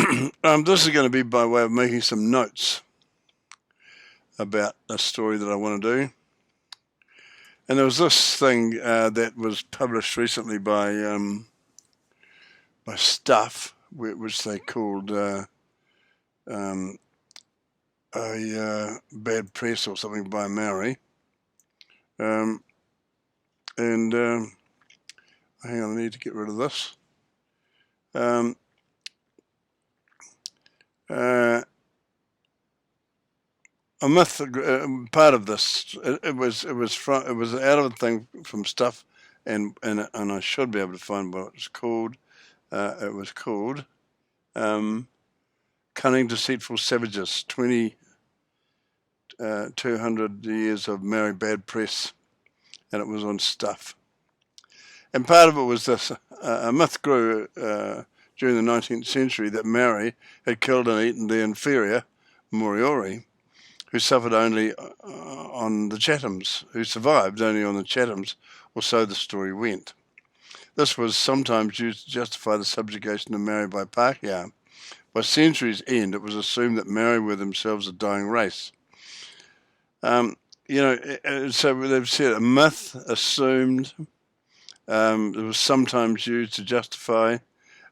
This is going to be by way of making some notes about a story that I want to do. And there was this thing that was published recently by Stuff, which they called um, a bad press or something by Maori. Um, and hang on, I need to get rid of this. Um, a myth, part of this, it was out of a thing from Stuff, and I should be able to find what it's called. It was called Cunning Deceitful Savages, 200 years of Maori bad press, and it was on Stuff. And part of it was this, a myth grew during the 19th century that Maori had killed and eaten the inferior Moriori, who suffered only on the Chathams, who survived only on the Chathams, or so the story went. This was sometimes used to justify the subjugation of Maori by Pākehā. By centuries' end, it was assumed that Maori were themselves a dying race. So they've said a myth assumed. It was sometimes used to justify.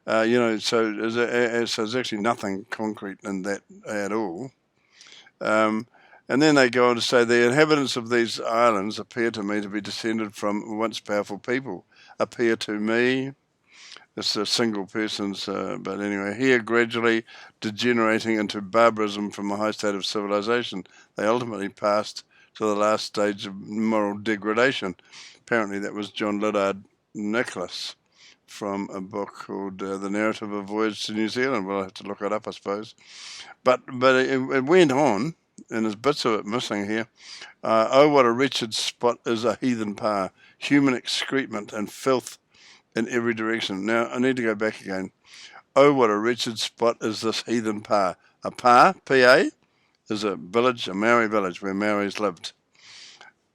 So there's actually nothing concrete in that at all. And then they go on to say the inhabitants of these islands appear to me to be descended from once powerful people. Appear to me, it's a single person's, but anyway, here gradually degenerating into barbarism from a high state of civilization, they ultimately passed to the last stage of moral degradation. Apparently that was John Lyddard Nicholas from a book called The Narrative of Voyage to New Zealand. Well, I'll have to look it up, I suppose. But it went on, and there's bits of it missing here. Oh, what a wretched spot is a heathen pa, human excrement and filth in every direction. Now, I need to go back again. Oh, what a wretched spot is this heathen pa. A pa, P-A, is a village, a Maori village where Maoris lived.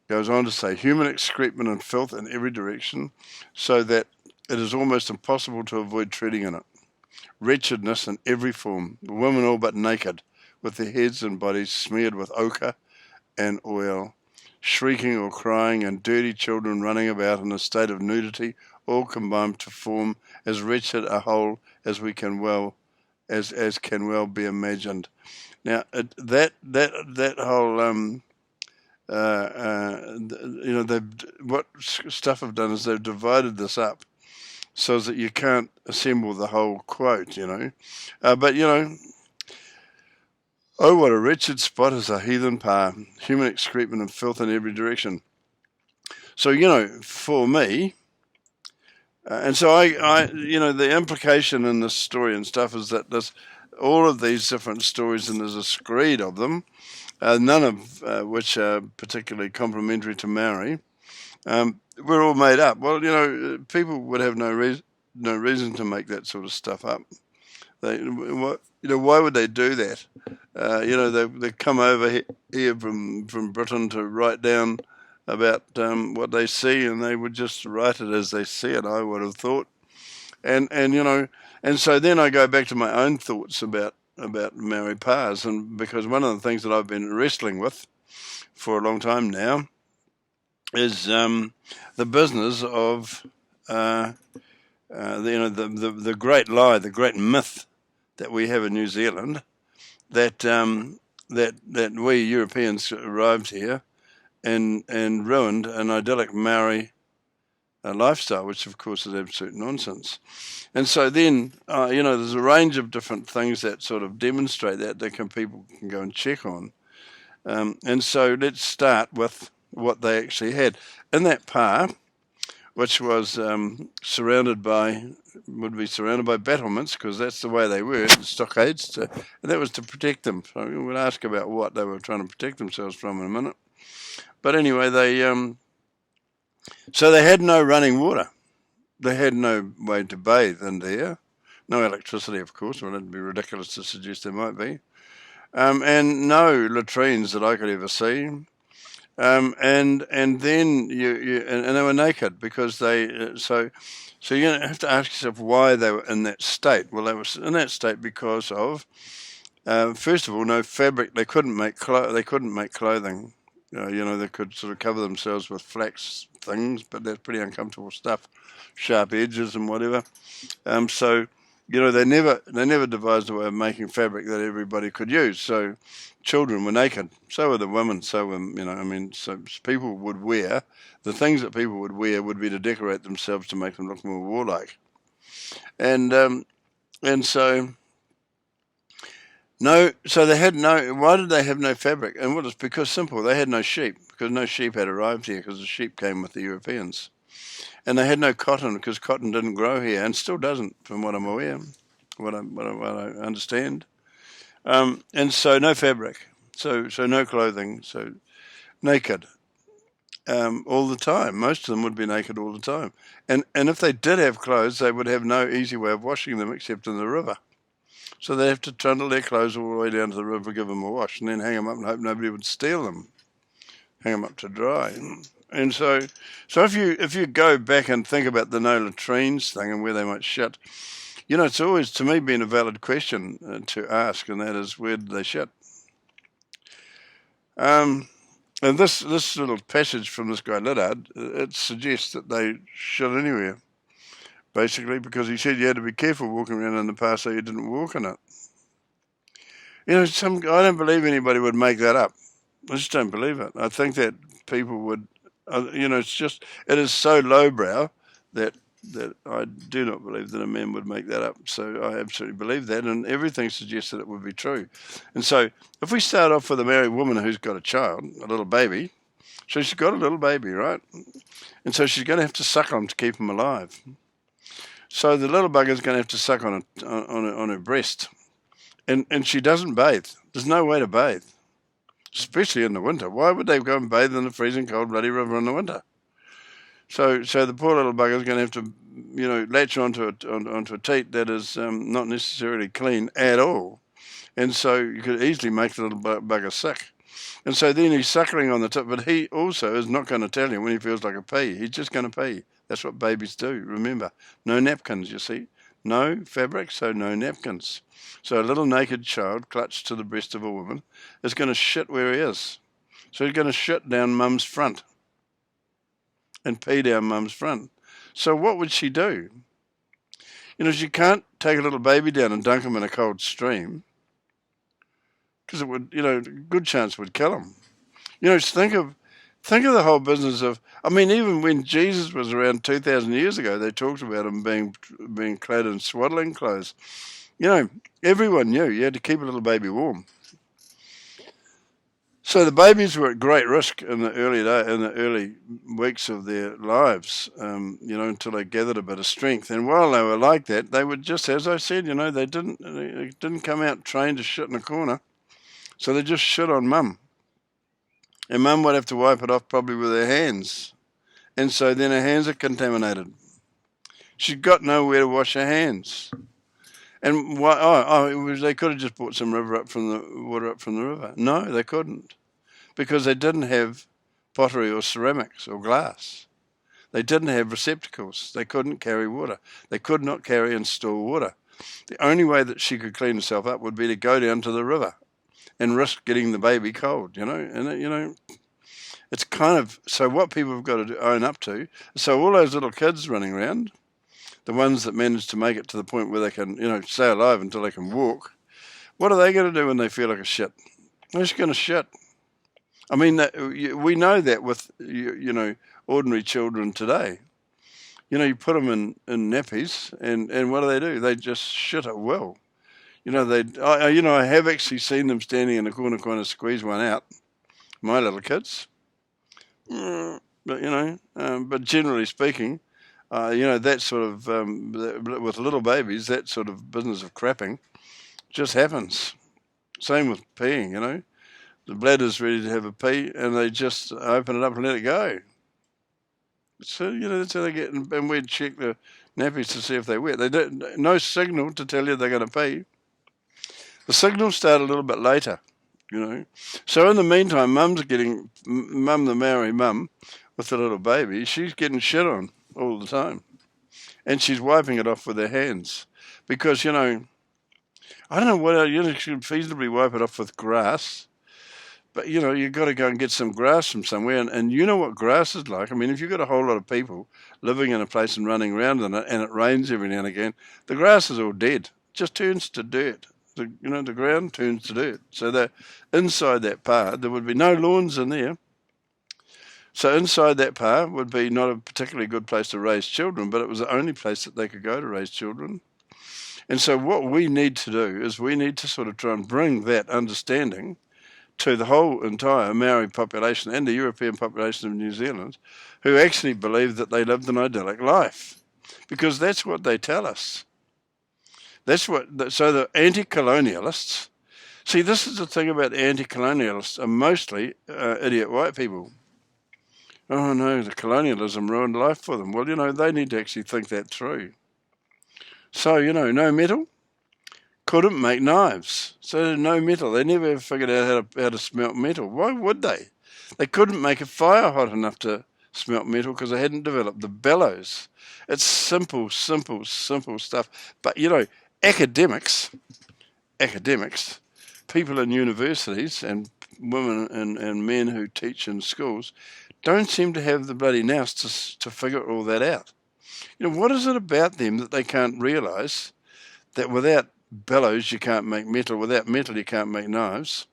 Goes on to say, human excrement and filth in every direction, so that it is almost impossible to avoid treading in it. Wretchedness in every form, the women all but naked, with their heads and bodies smeared with ochre and oil, shrieking or crying, and dirty children running about in a state of nudity, all combined to form as wretched a whole as we can well be imagined. Now that whole what Stuff have done is they've divided this up so that you can't assemble the whole quote, oh, what a wretched spot is a heathen pa, human excrement and filth in every direction. So, for me, and so the implication in this story and stuff is that all of these different stories, and there's a screed of them, none of which are particularly complimentary to Maori, we're all made up. Well, people would have no reason to make that sort of stuff up. Why would they do that? They come over here from Britain to write down about what they see, and they would just write it as they see it, I would have thought. And so then I go back to my own thoughts about Maori Pās, and because one of the things that I've been wrestling with for a long time now is the business of the great lie, the great myth that we have in New Zealand, that we Europeans arrived here and ruined an idyllic Maori lifestyle, which of course is absolute nonsense. And so then, there's a range of different things that sort of demonstrate that people can go and check on. And so let's start with what they actually had. In that pa, which was surrounded by battlements, because that's the way they were, stockades, and that was to protect them. So we'll ask about what they were trying to protect themselves from in a minute. But anyway, so they had no running water. They had no way to bathe in there. No electricity, of course. Well, it'd be ridiculous to suggest there might be. And no latrines that I could ever see. And then and they were naked because so you have to ask yourself why they were in that state. Well, they were in that state because of first of all, no fabric. They couldn't make clothing. They could sort of cover themselves with flax things, but that's pretty uncomfortable stuff, sharp edges and whatever. So they never devised a way of making fabric that everybody could use. So children were naked, so were the women, so were so people would wear the things that people would wear would be to decorate themselves to make them look more warlike, and so. No, so they had no. Why did they have no fabric? And well, it's because simple. They had no sheep because no sheep had arrived here because the sheep came with the Europeans, and they had no cotton because cotton didn't grow here and still doesn't, from what I'm aware, what I understand. And so no fabric, so no clothing, so naked all the time. Most of them would be naked all the time, and if they did have clothes, they would have no easy way of washing them except in the river. So they have to trundle their clothes all the way down to the river, give them a wash, and then hang them up and hope nobody would steal them. Hang them up to dry. And so if you go back and think about the no latrines thing and where they might shit, it's always to me been a valid question to ask, and that is, where did they shit? And this little passage from this guy Liddard, it suggests that they shit anywhere. Basically, because he said you had to be careful walking around in the past so you didn't walk in it. I don't believe anybody would make that up. I just don't believe it. I think that people would, it is so lowbrow that I do not believe that a man would make that up. So I absolutely believe that, and everything suggests that it would be true. And so if we start off with a married woman who's got a child, a little baby, so she's got a little baby, right? And so she's going to have to suck on him to keep him alive. So the little bugger's going to have to suck on her breast, and she doesn't bathe. There's no way to bathe, especially in the winter. Why would they go and bathe in the freezing cold bloody river in the winter? So the poor little bugger's going to have to, latch onto a teat that is not necessarily clean at all, and so you could easily make the little bugger sick. And so then he's suckling on the tip, but he also is not going to tell you when he feels like a pee. He's just going to pee. That's what babies do, remember. No napkins, you see. No fabric, so no napkins. So a little naked child clutched to the breast of a woman is going to shit where he is. So he's going to shit down mum's front and pee down mum's front. So what would she do? She can't take a little baby down and dunk him in a cold stream because it would, good chance would kill him. Think of the whole business of, even when Jesus was around 2,000 years ago, they talked about him being clad in swaddling clothes. Everyone knew you had to keep a little baby warm. So the babies were at great risk in the early weeks of their lives, until they gathered a bit of strength. And while they were like that, they would just, as I said, they didn't come out trained to shit in a corner. So they just shit on mum. And mum would have to wipe it off probably with her hands. And so then her hands are contaminated. She's got nowhere to wash her hands. And why? They could have just brought some water up from the river. No, they couldn't. Because they didn't have pottery or ceramics or glass. They didn't have receptacles. They couldn't carry water. They could not carry and store water. The only way that she could clean herself up would be to go down to the river and risk getting the baby cold, and it's kind of, so what people have got to own up to, so all those little kids running around, the ones that manage to make it to the point where they can, stay alive until they can walk, what are they going to do when they feel like a shit? They're just going to shit. We know that with, ordinary children today. You put them in nappies, and what do? They just shit at will. I have actually seen them standing in the corner trying to squeeze one out, my little kids. But generally speaking, that sort of, with little babies, that sort of business of crapping just happens. Same with peeing, The bladder's ready to have a pee, and they just open it up and let it go. So, that's how they get, and we'd check the nappies to see if they're wet. They don't, no signal to tell you they're going to pee. The signals start a little bit later. you know. So in the meantime, Mum, the Maori mum, with the little baby, she's getting shit on all the time. And she's wiping it off with her hands. Because, you know, I don't know what, you should feasibly wipe it off with grass. But, you know, you've got to go and get some grass from somewhere. And you know what grass is like. I mean, if you've got a whole lot of people living in a place and running around in it, and it rains every now and again, the grass is all dead. It just turns to dirt. The ground turns to dirt. So that inside that pa, there would be no lawns in there. So inside that pa would be not a particularly good place to raise children, but it was the only place that they could go to raise children. And so what we need to do is we need to sort of try and bring that understanding to the whole entire Maori population and the European population of New Zealand, who actually believe that they lived an idyllic life, because that's what they tell us. So the anti-colonialists, see, this is the thing about the anti-colonialists, are mostly idiot white people. Oh no, the colonialism ruined life for them. Well, you know, they need to actually think that through. So, you know, no metal, couldn't make knives. So no metal. They never figured out how to smelt metal. Why would they? They couldn't make a fire hot enough to smelt metal because they hadn't developed the bellows. It's simple stuff. But, you know, academics, people in universities and women and men who teach in schools don't seem to have the bloody nous to figure all that out. You know, what is it about them that they can't realise that without bellows you can't make metal, without metal you can't make knives,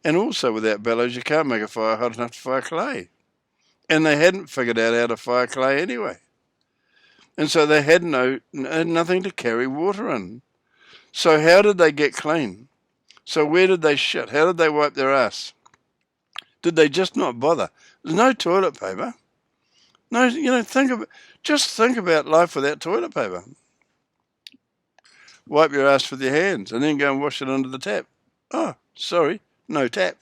and also without bellows you can't make a fire hot enough to fire clay. And they hadn't figured out how to fire clay anyway. And so they had nothing to carry water in. So how did they get clean? So where did they shit? How did they wipe their ass? Did they just not bother? There's no toilet paper. No, you know, think about life without toilet paper. Wipe your ass with your hands and then go and wash it under the tap. Oh, sorry, no tap.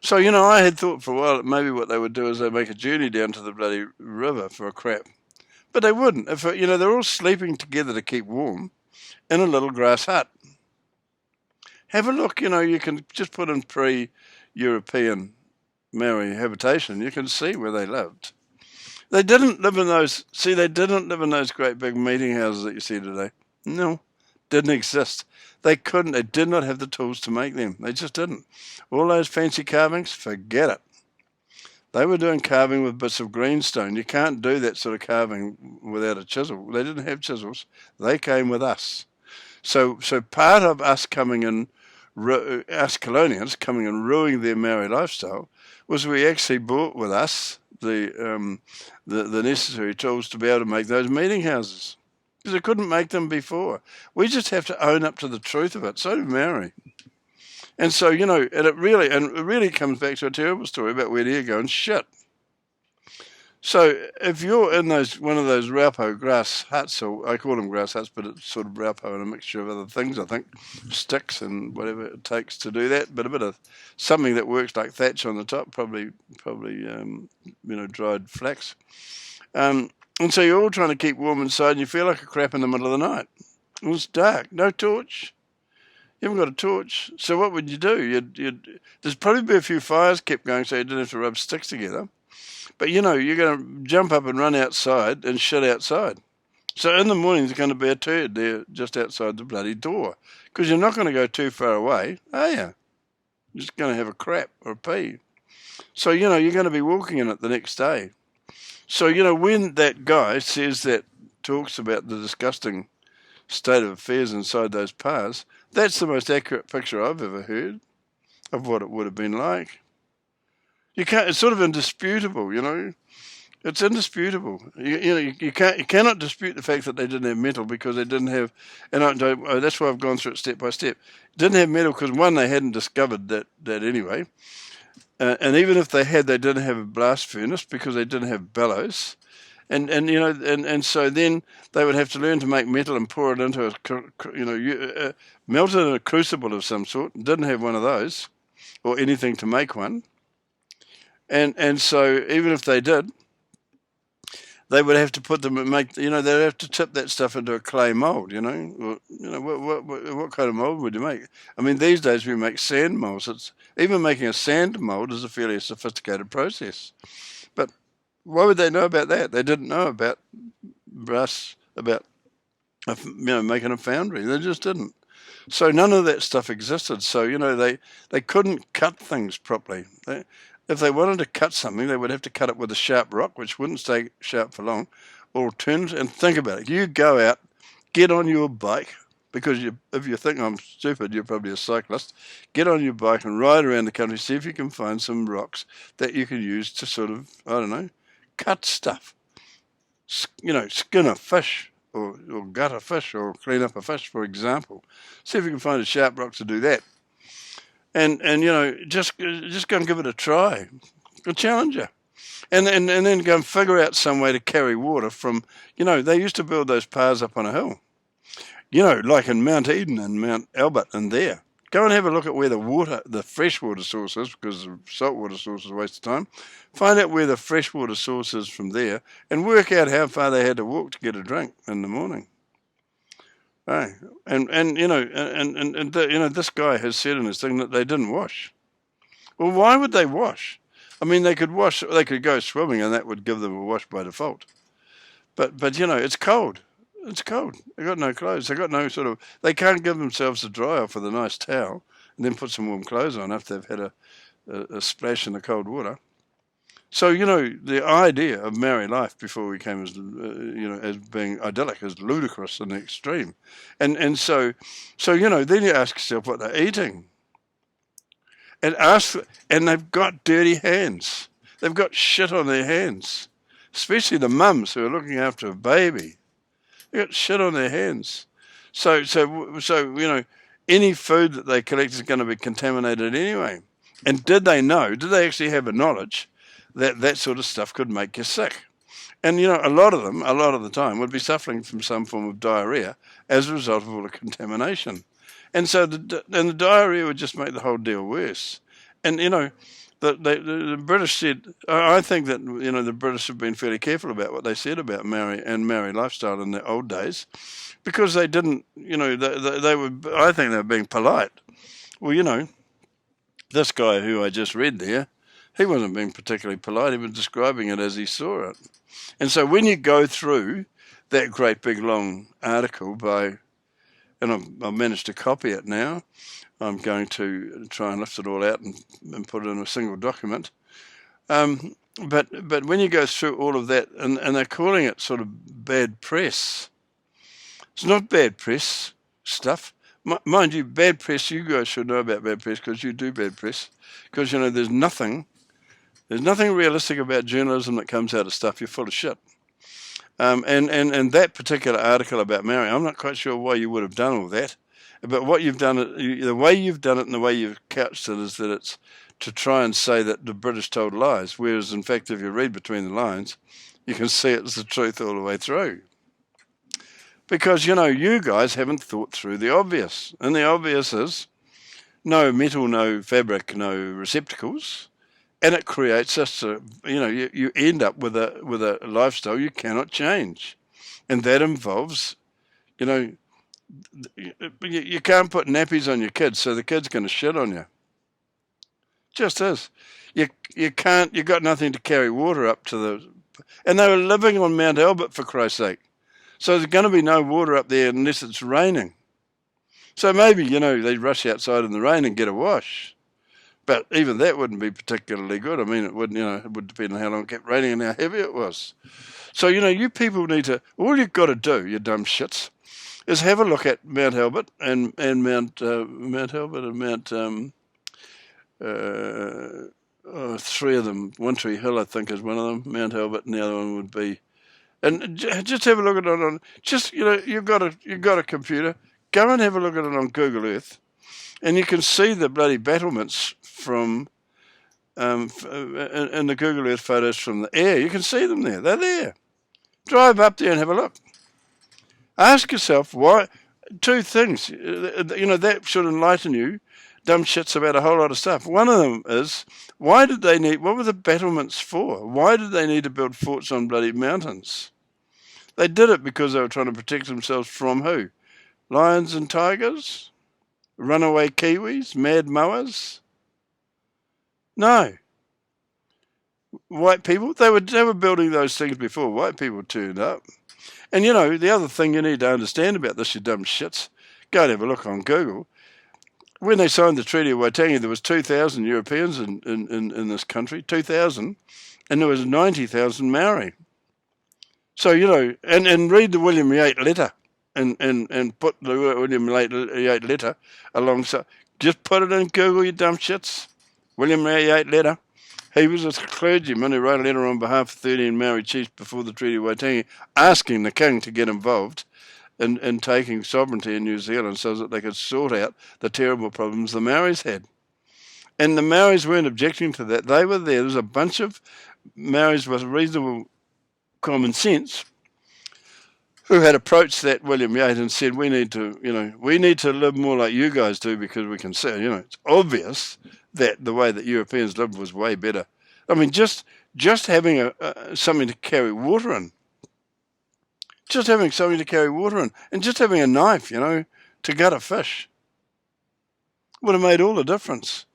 So, you know, I had thought for a while that maybe what they would do is they'd make a journey down to the bloody river for a crap. But they wouldn't. You know, they're all sleeping together to keep warm in a little grass hut. Have a look, you know, you can just put in pre-European Maori habitation. You can see where they lived. They didn't live in those great big meeting houses that you see today. No, didn't exist. They did not have the tools to make them. They just didn't. All those fancy carvings, forget it. They were doing carving with bits of greenstone. You can't do that sort of carving without a chisel. They didn't have chisels. They came with us. So part of us coming in, us colonials coming and ruining their Maori lifestyle, was we actually brought with us the necessary tools to be able to make those meeting houses, because they couldn't make them before. We just have to own up to the truth of it. So do Maori. And so, you know, and it really comes back to a terrible story about where do you go and shit. So if you're in one of those raupo grass huts, or I call them grass huts, but it's sort of raupo and a mixture of other things, I think, sticks and whatever it takes to do that, but a bit of something that works like thatch on the top, probably you know, dried flax. And so you're all trying to keep warm inside, and you feel like a crap in the middle of the night. It was dark, no torch. You haven't got a torch, so what would you do? There's probably be a few fires kept going, so you didn't have to rub sticks together. But, you know, you're going to jump up and run outside and shit outside. So in the morning, there's going to be a turd there just outside the bloody door, because you're not going to go too far away, are you? You're just going to have a crap or a pee. So, you know, you're going to be walking in it the next day. So, you know, when that guy talks about the disgusting state of affairs inside those pars, that's the most accurate picture I've ever heard of what it would have been like. It's sort of indisputable, you know. It's indisputable. You cannot dispute the fact that they didn't have metal, because they didn't have, that's why I've gone through it step by step. Didn't have metal because, one, they hadn't discovered that anyway, and even if they had, they didn't have a blast furnace because they didn't have bellows, and you know, and so then they would have to learn to make metal and pour it into melt it in a crucible of some sort. Didn't have one of those or anything to make one. And so even if they did, they would have to put them and make, they'd have to tip that stuff into a clay mold, Or, what kind of mold would you make? I mean, these days we make sand molds. Even making a sand mold is a fairly sophisticated process. But why would they know about that? They didn't know about brass, about making a foundry. They just didn't. So none of that stuff existed. So they couldn't cut things properly. If they wanted to cut something, they would have to cut it with a sharp rock, which wouldn't stay sharp for long. Or and think about it. You go out, get on your bike, because if you think I'm stupid, you're probably a cyclist. Get on your bike and ride around the country, see if you can find some rocks that you can use to sort of, cut stuff. Skin a fish or gut a fish or clean up a fish, for example. See if you can find a sharp rock to do that. And just go and give it a try. A challenger. And then go and figure out some way to carry water from, they used to build those paths up on a hill. Like in Mount Eden and Mount Albert and there. Go and have a look at where the freshwater source is, because the saltwater source is a waste of time. Find out where the freshwater source is from there and work out how far they had to walk to get a drink in the morning. Hey, this guy has said in his thing that they didn't wash. Well, why would they wash? I mean, they could go swimming and that would give them a wash by default. But it's cold. It's cold. They got no clothes. They got no they can't give themselves a dry off with a nice towel and then put some warm clothes on after they've had a splash in the cold water. So, the idea of Maori life before we came as being idyllic is ludicrous in the extreme. And so, then you ask yourself what they're eating. And they've got dirty hands. They've got shit on their hands. Especially the mums who are looking after a baby. They've got shit on their hands. So any food that they collect is going to be contaminated anyway. And did they actually have a knowledge that sort of stuff could make you sick? And, a lot of the time, would be suffering from some form of diarrhea as a result of all the contamination. And so the diarrhea would just make the whole deal worse. And, the British said, I think that, the British have been fairly careful about what they said about Maori and Maori lifestyle in the old days, because they didn't, they were, I think they were being polite. Well, this guy who I just read there, he wasn't being particularly polite. He was describing it as he saw it. And so when you go through that great big long article and I've managed to copy it now, I'm going to try and lift it all out and put it in a single document. But when you go through all of that, and they're calling it sort of bad press, it's not bad press stuff. Mind you, bad press, you guys should know about bad press because you do bad press. Because, there's nothing realistic about journalism that comes out of stuff. You're full of shit. And that particular article about Maori, I'm not quite sure why you would have done all that. But what you've done, the way you've done it and the way you've couched it is that it's to try and say that the British told lies. Whereas, in fact, if you read between the lines, you can see it's the truth all the way through. Because, you guys haven't thought through the obvious. And the obvious is no metal, no fabric, no receptacles. And it creates you end up with a lifestyle you cannot change. And that involves, you can't put nappies on your kids, so the kid's going to shit on you. Just is. You can't, you got nothing to carry water up to and they were living on Mount Albert, for Christ's sake. So there's going to be no water up there unless it's raining. So maybe, they'd rush outside in the rain and get a wash. But even that wouldn't be particularly good. I mean, it wouldn't, it would depend on how long it kept raining and how heavy it was. So, you people need to, all you've got to do, you dumb shits, is have a look at Mount Albert and Mount Albert and Mount, three of them, One Tree Hill, I think, is one of them, Mount Albert, and the other one would be, and just have a look at it on, you've got a computer, go and have a look at it on Google Earth, and you can see the bloody battlements from, in the Google Earth photos from the air. You can see them there. They're there. Drive up there and have a look. Ask yourself why. Two things. That should enlighten you. dumb shits about a whole lot of stuff. One of them is, what were the battlements for? Why did they need to build forts on bloody mountains? They did it because they were trying to protect themselves from who? Lions and tigers? Runaway Kiwis? Mad mowers? No. White people, they were building those things before white people turned up. And the other thing you need to understand about this, you dumb shits, go and have a look on Google. When they signed the Treaty of Waitangi, there was 2,000 Europeans in this country, 2,000, and there was 90,000 Maori. So, and read the William Yeats letter and put the William Yeats letter alongside. Just put it in Google, you dumb shits. William Yeats letter. He was a clergyman who wrote a letter on behalf of 13 Maori chiefs before the Treaty of Waitangi, asking the king to get involved in taking sovereignty in New Zealand so that they could sort out the terrible problems the Maoris had. And the Maoris weren't objecting to that. They were there. There was a bunch of Maoris with reasonable common sense who had approached that William Yeats and said, we need to live more like you guys do, because we can see, it's obvious that the way that Europeans lived was way better. I mean, just having something to carry water in. Just having something to carry water in. And just having a knife, to gut a fish would have made all the difference.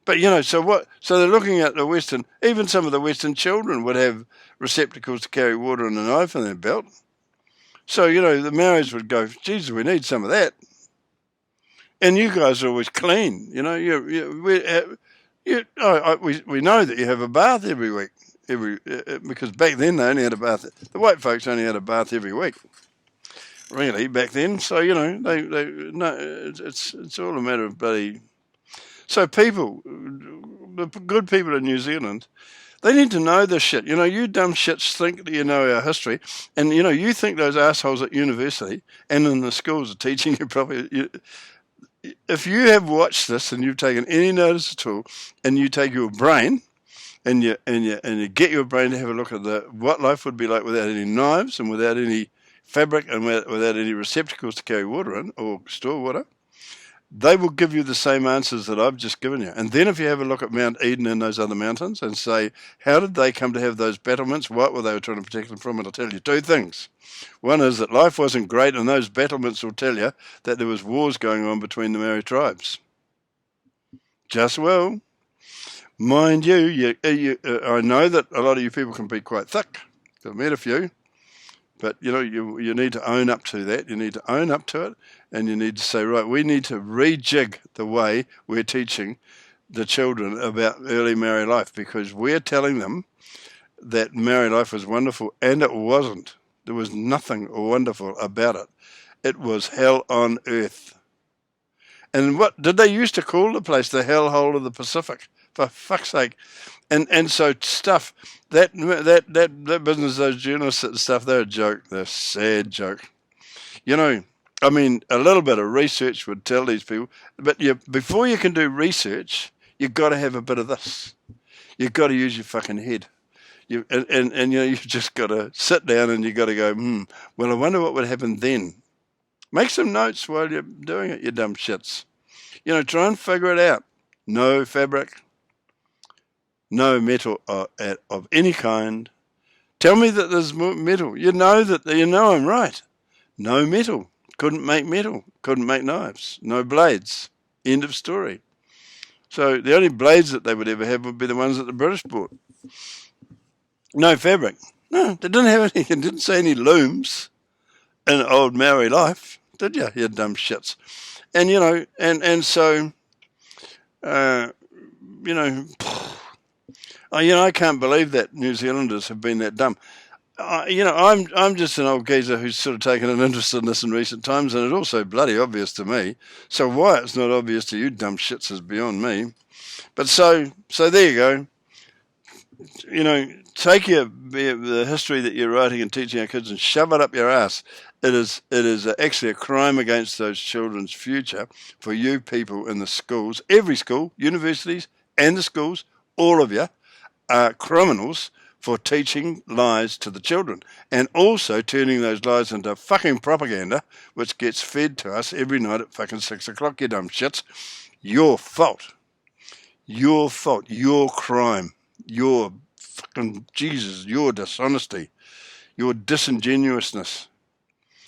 But, so they're looking at the Western, even some of the Western children would have receptacles to carry water and a knife in their belt. So, the Maoris would go, Jesus, we need some of that. And you guys are always clean, we know that you have a bath every week, because back then they only had a bath. The white folks only had a bath every week, really, back then. So it's all a matter of bloody. So the good people in New Zealand, they need to know this shit. You dumb shits think that you know our history, and you think those assholes at university and in the schools are teaching you properly. If you have watched this and you've taken any notice at all, and you take your brain and you get your brain to have a look at what life would be like without any knives and without any fabric and without any receptacles to carry water in or store water, they will give you the same answers that I've just given you. And then if you have a look at Mount Eden and those other mountains and say, how did they come to have those battlements? What were they trying to protect them from? And I'll tell you two things. One is that life wasn't great, and those battlements will tell you that there was wars going on between the Maori tribes. Just well. Mind you, I know that a lot of you people can be quite thick. I've met a few. But, you need to own up to that. You need to own up to it, and you need to say, right, we need to rejig the way we're teaching the children about early Maori life, because we're telling them that Maori life was wonderful, and it wasn't. There was nothing wonderful about it. It was hell on earth. And what did they used to call the place? The hellhole of the Pacific, for fuck's sake. And so stuff, that business, those journalists and stuff, they're a joke. They're a sad joke. A little bit of research would tell these people, but before you can do research, you've got to have a bit of this. You've got to use your fucking head. You've just got to sit down and you've got to go, well, I wonder what would happen then. Make some notes while you're doing it, you dumb shits. Try and figure it out. No fabric. No metal of any kind. Tell me that there's metal. You know I'm right. No metal. Couldn't make metal. Couldn't make knives. No blades. End of story. So the only blades that they would ever have would be the ones that the British bought. No fabric. No, they didn't have any. It didn't say any looms in old Maori life, did you? You dumb shits. And so I can't believe that New Zealanders have been that dumb. I'm just an old geezer who's sort of taken an interest in this in recent times, and it's also bloody obvious to me. So why it's not obvious to you dumb shits is beyond me. But so there you go. Take the history that you're writing and teaching our kids and shove it up your ass. It is actually a crime against those children's future for you people in the schools, every school, universities, and the schools, all of you are criminals for teaching lies to the children, and also turning those lies into fucking propaganda, which gets fed to us every night at fucking 6 o'clock, you dumb shits. Your fault. Your fault. Your crime. Your fucking Jesus. Your dishonesty. Your disingenuousness.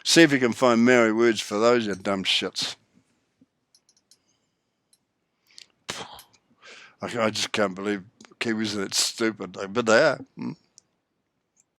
See if you can find Maori words for those, you dumb shits. I just can't believe Kiwis are that stupid, but they are.